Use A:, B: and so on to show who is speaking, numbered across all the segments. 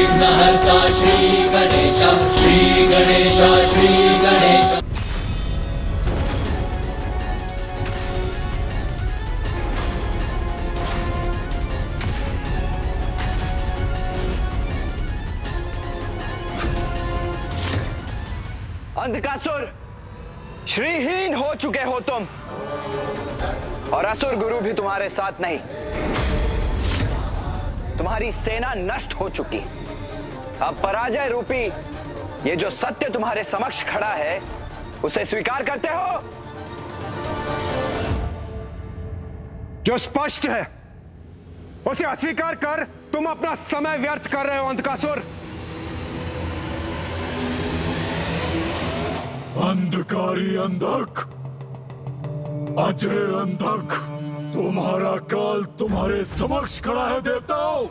A: विघ्नहर्ता श्री गणेश, श्री गणेश, श्री गणेश।
B: अंधकासुर, श्रीहीन हो चुके हो तुम, और असुर गुरु भी तुम्हारे साथ नहीं। तुम्हारी सेना नष्ट हो चुकी। अब पराजय रूपी ये जो सत्य तुम्हारे समक्ष खड़ा है, उसे स्वीकार करते हो?
C: जो स्पष्ट है उसे अस्वीकार कर तुम अपना समय व्यर्थ कर रहे हो अंधकासुर।
D: अंधकारी अंधक, अजय अंधक, तुम्हारा काल तुम्हारे समक्ष खड़ा है देवताओं,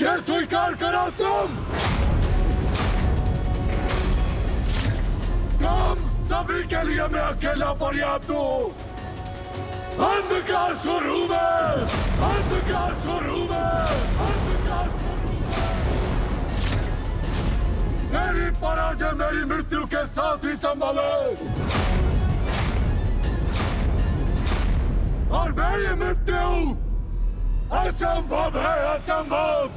D: ये स्वीकार करो तुम। तुम सभी के लिए मैं अकेला पर्याप्त हूं। अंधकासुर हूं मैं, अंधकासुर हूं मैं, अंधकासुर हूं मैं। मेरी पराजय मेरी मृत्यु के साथ ही संभव है, और मेरी मृत्यु असंभव है, असंभव।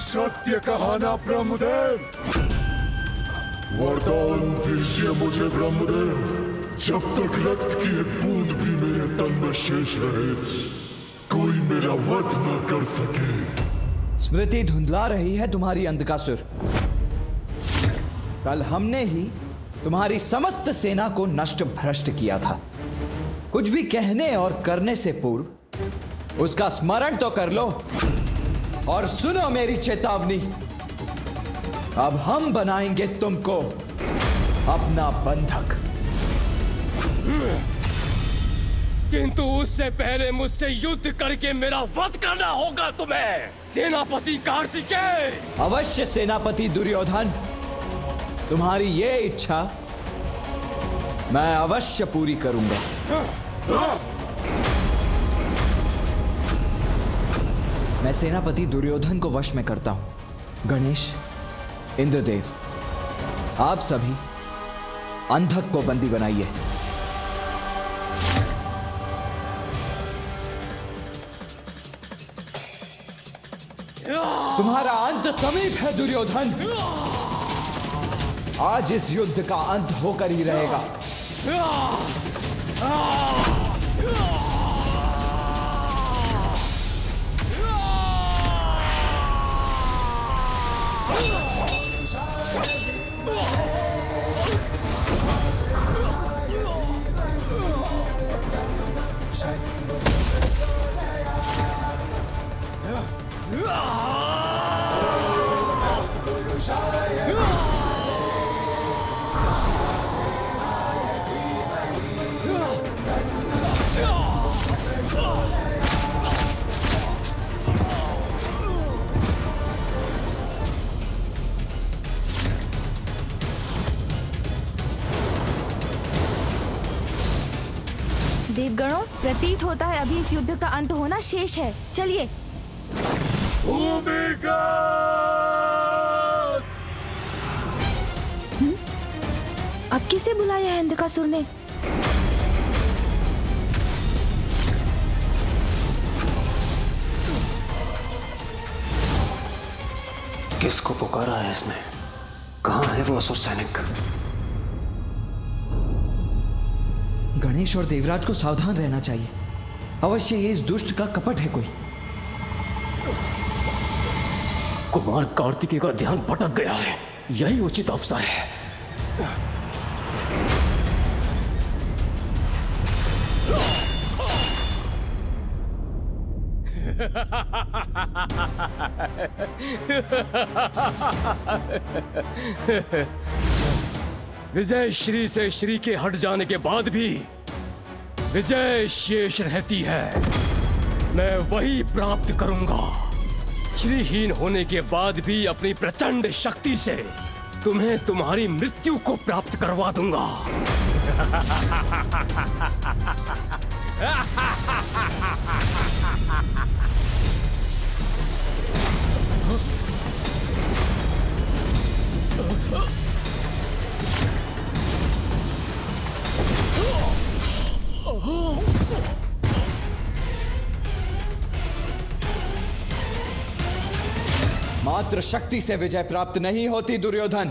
D: सत्य कहा ना ब्रह्मदेव, वरदान दीजिए मुझे ब्रह्मदेव। जब तक रक्त की एक बूंद भी मेरे तन में शेष रहे, कोई मेरा वध न कर सके।
B: स्मृति धुंधला रही है तुम्हारी अंधकासुर। कल हमने ही तुम्हारी समस्त सेना को नष्ट भ्रष्ट किया था। कुछ भी कहने और करने से पूर्व उसका स्मरण तो कर लो, और सुनो मेरी चेतावनी। अब हम बनाएंगे तुमको अपना बंधक,
E: किंतु उससे पहले मुझसे युद्ध करके मेरा वध करना होगा तुम्हें, सेनापति कार्तिकेय।
B: अवश्य सेनापति दुर्योधन, तुम्हारी ये इच्छा मैं अवश्य पूरी करूंगा। मैं सेनापति दुर्योधन को वश में करता हूं। गणेश, इंद्रदेव, आप सभी अंधक को बंदी बनाइए। तुम्हारा अंत समीप है दुर्योधन। आज इस युद्ध का अंत होकर ही रहेगा।
F: देवगणों, प्रतीत होता है अभी इस युद्ध का अंत होना शेष है। चलिए। अब किसे बुलाया है अंधकासुर ने?
G: किसको पुकारा है इसने? कहां है वो असुर सैनिक?
B: गणेश और देवराज को सावधान रहना चाहिए। अवश्य ये इस दुष्ट का कपट है कोई।
E: कुमार कार्तिकेय का ध्यान भटक गया है, यही उचित अवसर है। विजय श्री से श्री के हट जाने के बाद भी विजय शेष रहती है। मैं वही प्राप्त करूंगा। श्रीहीन होने के बाद भी अपनी प्रचंड शक्ति से तुम्हें तुम्हारी मृत्यु को प्राप्त करवा दूंगा।
B: मात्र शक्ति से विजय प्राप्त नहीं होती दुर्योधन।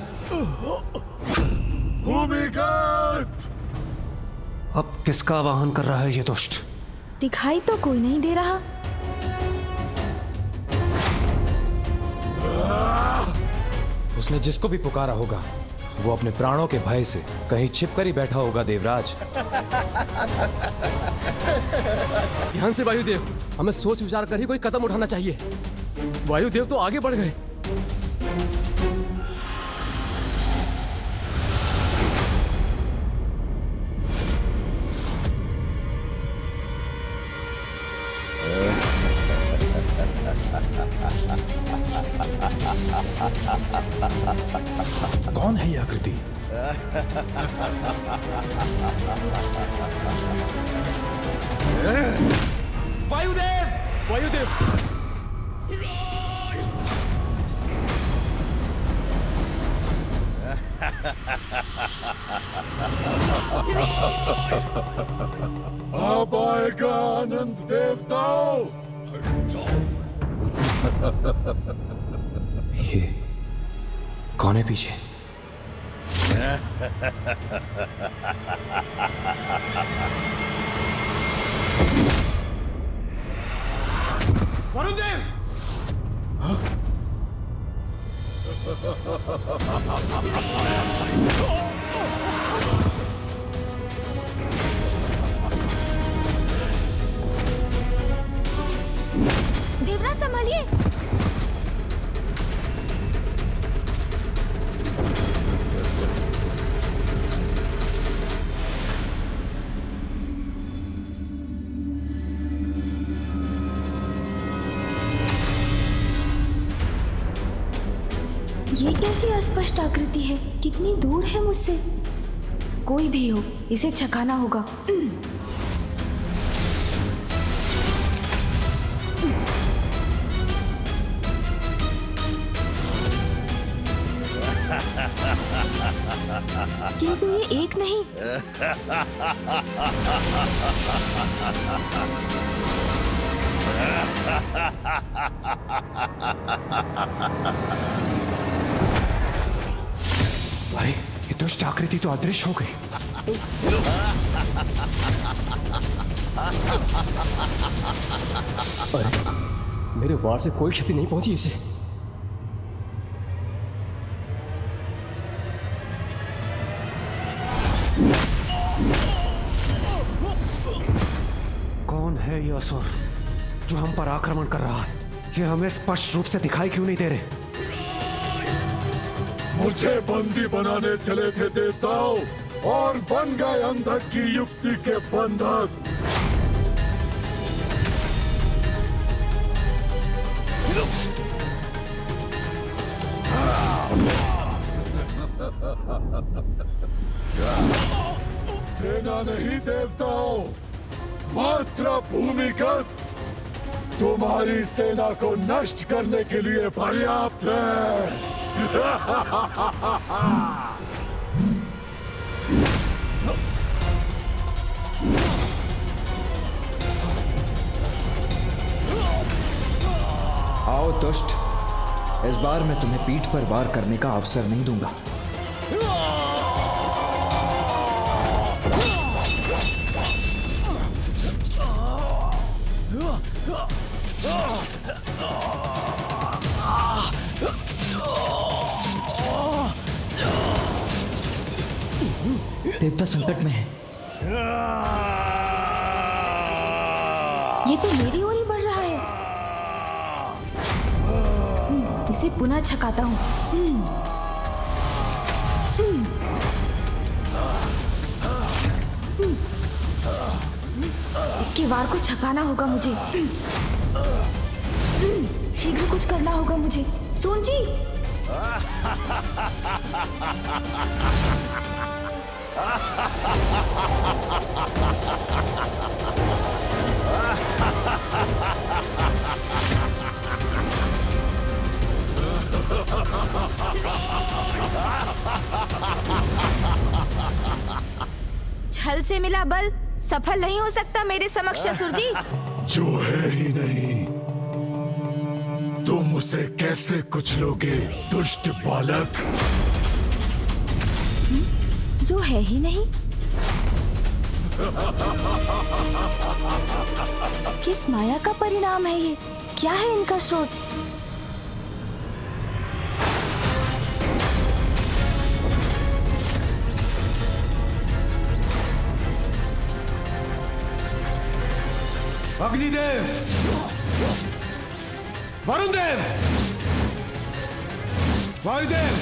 D: भूमिगत!
G: अब किसका वाहन कर रहा है ये दुष्ट?
F: दिखाई तो कोई नहीं दे रहा।
H: उसने जिसको भी पुकारा होगा वो अपने प्राणों के भय से कहीं छिपकर ही बैठा होगा देवराज।
E: ध्यान से वायुदेव, हमें सोच विचार कर ही कोई कदम उठाना चाहिए। वायुदेव तो आगे बढ़ गए।
H: कौन है ये आकृति?
E: वायुदेव! वायुदेव!
D: अब आएगा आनंद देवताओं।
H: ये कौन है पीछे?
E: वरुण देव!
F: देवराज संभालिए। ये कैसी अस्पष्ट आकृति है? कितनी दूर है मुझसे? कोई भी हो, इसे छकाना होगा। किंतु ये एक नहीं।
G: भाई, ये दुष्ट आकृति तो अदृश्य हो गई।
E: अरे, मेरे वार से कोई क्षति नहीं पहुंची इसे।
G: कौन है ये असुर जो हम पर आक्रमण कर रहा है? ये हमें स्पष्ट रूप से दिखाई क्यों नहीं दे रहे?
D: मुझे बंदी बनाने चले थे देवताओं और बन गए अंधक की युक्ति के बंधक। सेना नहीं देवताओं, मात्र भूमिगत तुम्हारी सेना को नष्ट करने के लिए पर्याप्त है।
B: आओ दुष्ट, इस बार मैं तुम्हें पीठ पर वार करने का अवसर नहीं दूंगा। देवता संकट में है।
F: ये तो मेरी ओर ही बढ़ रहा है। इसे पुनः छकाता हूँ। इसके वार को छकाना होगा मुझे। शीघ्र कुछ करना होगा मुझे। सोन जी! छल से मिला बल सफल नहीं हो सकता मेरे समक्ष असुर जी।
D: जो है ही नहीं, तुम उसे कैसे कुचलोगे दुष्ट बालक?
F: जो है ही नहीं? किस माया का परिणाम है ये? क्या है इनका स्रोत?
G: अग्निदेव, वरुण देव, वायुदेव,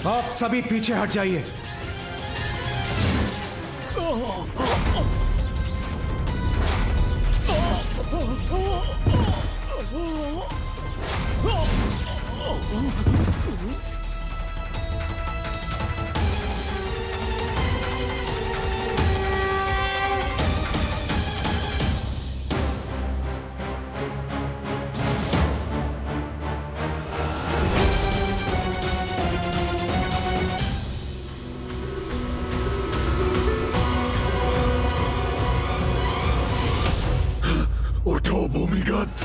G: आप सभी पीछे हट जाइए।
D: उठो भूमिगत।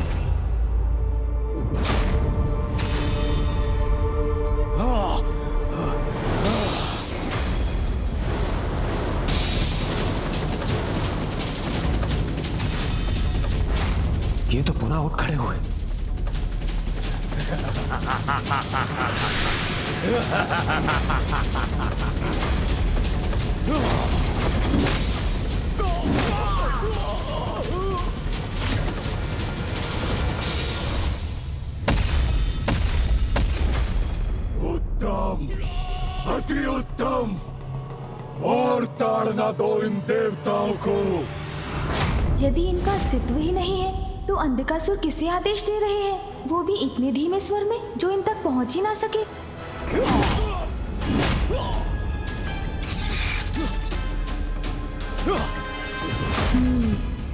G: ये तो पुनः उठ खड़े हुए।
D: उत्तम, अति उत्तम। और ताड़ना दो इन देवताओं को।
F: यदि इनका अस्तित्व ही नहीं है तो अंधकासुर किसे आदेश दे रहे हैं, वो भी इतने धीमे स्वर में जो इन तक पहुंच ही ना सके।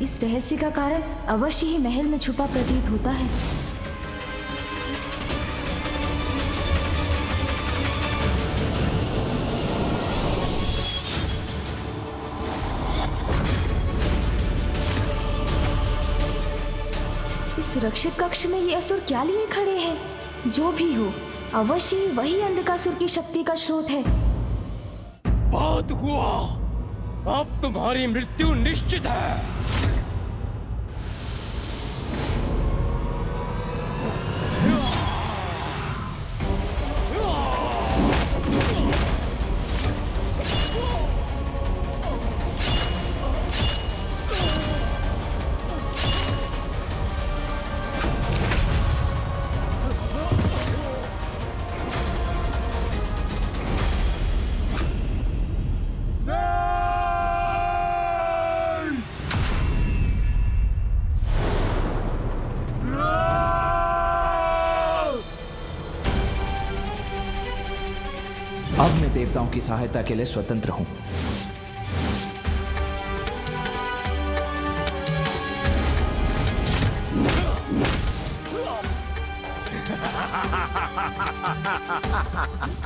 F: इस रहस्य का कारण अवश्य ही महल में छुपा प्रतीत होता है। सुरक्षित कक्ष में ये असुर क्या लिए खड़े हैं? जो भी हो, अवश्य ही वही अंधकासुर की शक्ति का स्रोत है।
E: बात हुआ, अब तुम्हारी मृत्यु निश्चित है।
B: अब मैं देवताओं की सहायता के लिए स्वतंत्र हूं।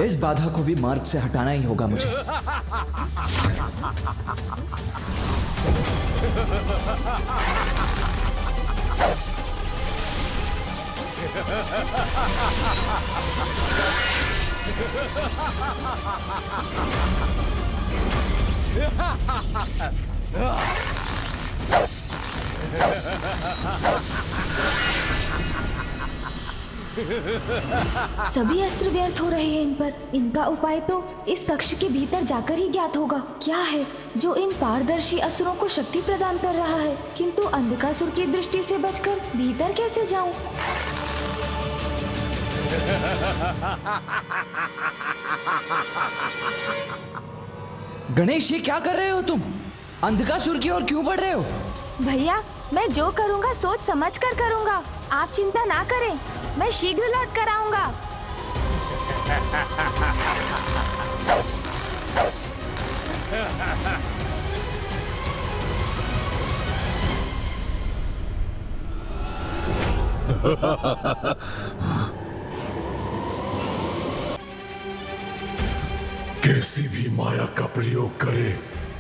B: इस बाधा को भी मार्ग से हटाना ही होगा मुझे।
F: सभी अस्त्र व्यर्थ हो रहे हैं इन पर। इनका उपाय तो इस कक्ष के भीतर जाकर ही ज्ञात होगा। क्या है जो इन पारदर्शी असुरों को शक्ति प्रदान कर रहा है, किंतु अंधकासुर की दृष्टि से बचकर भीतर कैसे जाऊं?
B: गणेश, ये क्या कर रहे हो तुम? अंधकासुर की ओर क्यों बढ़ रहे हो?
F: भैया, मैं जो करूंगा सोच समझ कर करूंगा। आप चिंता ना करें, मैं शीघ्र लौट कर आऊंगा।
D: कैसी भी माया का प्रयोग करे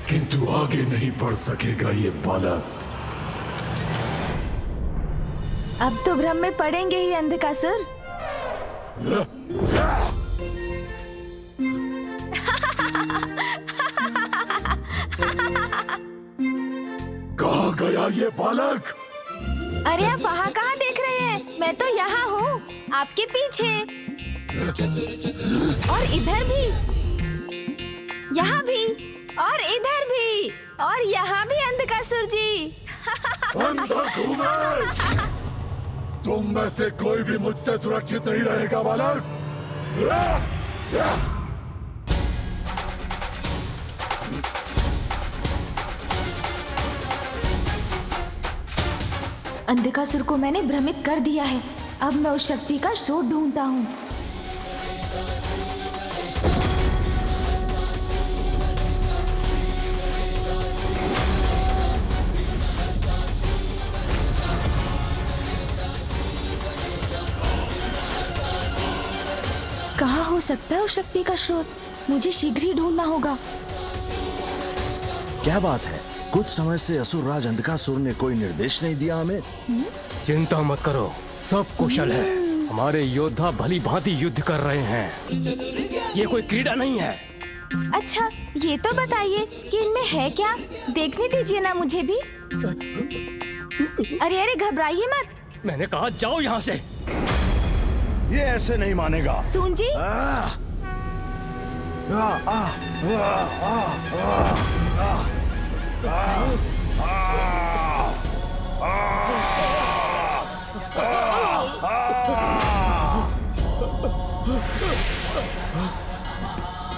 D: किंतु आगे नहीं बढ़ सकेगा ये बालक।
F: अब तो भ्रम में पड़ेंगे ही अंधकासुर।
D: कहाँ गया ये बालक?
F: अरे आप वहाँ कहाँ देख रहे हैं? मैं तो यहाँ हूँ, आपके पीछे। और इधर भी, यहाँ भी, और इधर भी, और यहाँ भी अंधकासुर जी।
D: अंधा घूमे! तुम में से कोई भी मुझसे सुरक्षित नहीं रहेगा बालक।
F: अंधकासुर को मैंने भ्रमित कर दिया है। अब मैं उस शक्ति का स्रोत ढूंढता हूँ। कहाँ हो सकता है उस शक्ति का स्रोत? मुझे शीघ्र ही ढूंढना होगा।
I: क्या बात है? कुछ समय से असुरराज अंधकासुर ने कोई निर्देश नहीं दिया हमें।
E: चिंता मत करो, सब कुशल है। हमारे योद्धा भली भांति युद्ध कर रहे हैं। ये कोई क्रीड़ा नहीं है।
F: अच्छा, ये तो बताइए कि इनमें है क्या? देखने दीजिए ना मुझे भी। अरे अरे, घबराइए मत।
E: मैंने कहा जाओ यहाँ से।
I: ये ऐसे नहीं मानेगा।
F: सुन जी,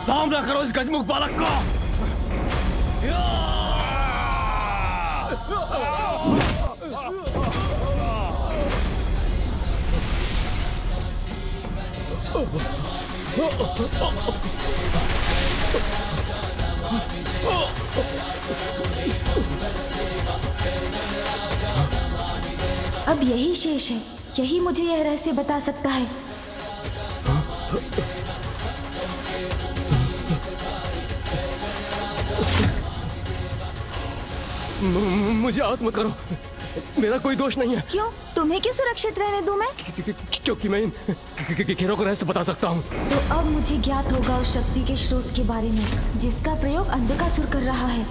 E: सामना करो इस गजमुख बालक का।
F: अब यही शेष है। यही मुझे यह रहस्य बता सकता है।
E: मुझे आहत मत करो, मेरा कोई दोष नहीं है।
F: क्यों? तुम्हें क्यों सुरक्षित रहने दूं मैं?
E: क्योंकि मैं इन घेरों को रहस्य बता सकता हूँ।
F: तो अब मुझे ज्ञात होगा उस शक्ति के स्रोत के बारे में जिसका प्रयोग अंधकासुर कर रहा है।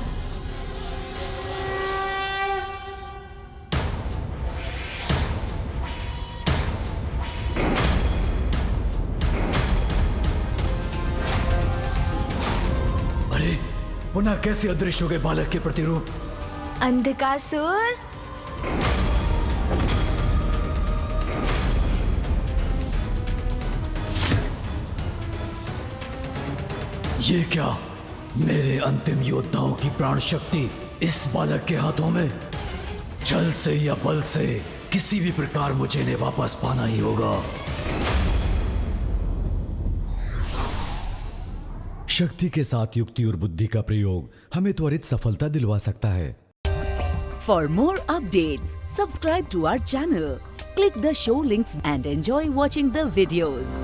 E: अरे, पुनः कैसे अदृश्य हो गए बालक के प्रतिरूप?
F: अंधकासुर,
E: ये क्या? मेरे अंतिम योद्धाओं की प्राण शक्ति इस बालक के हाथों में? छल से या बल से किसी भी प्रकार मुझे इन्हें वापस पाना ही होगा।
J: शक्ति के साथ युक्ति और बुद्धि का प्रयोग हमें त्वरित सफलता दिलवा सकता है।
K: For more updates, subscribe to our channel, click the show links and enjoy watching the videos.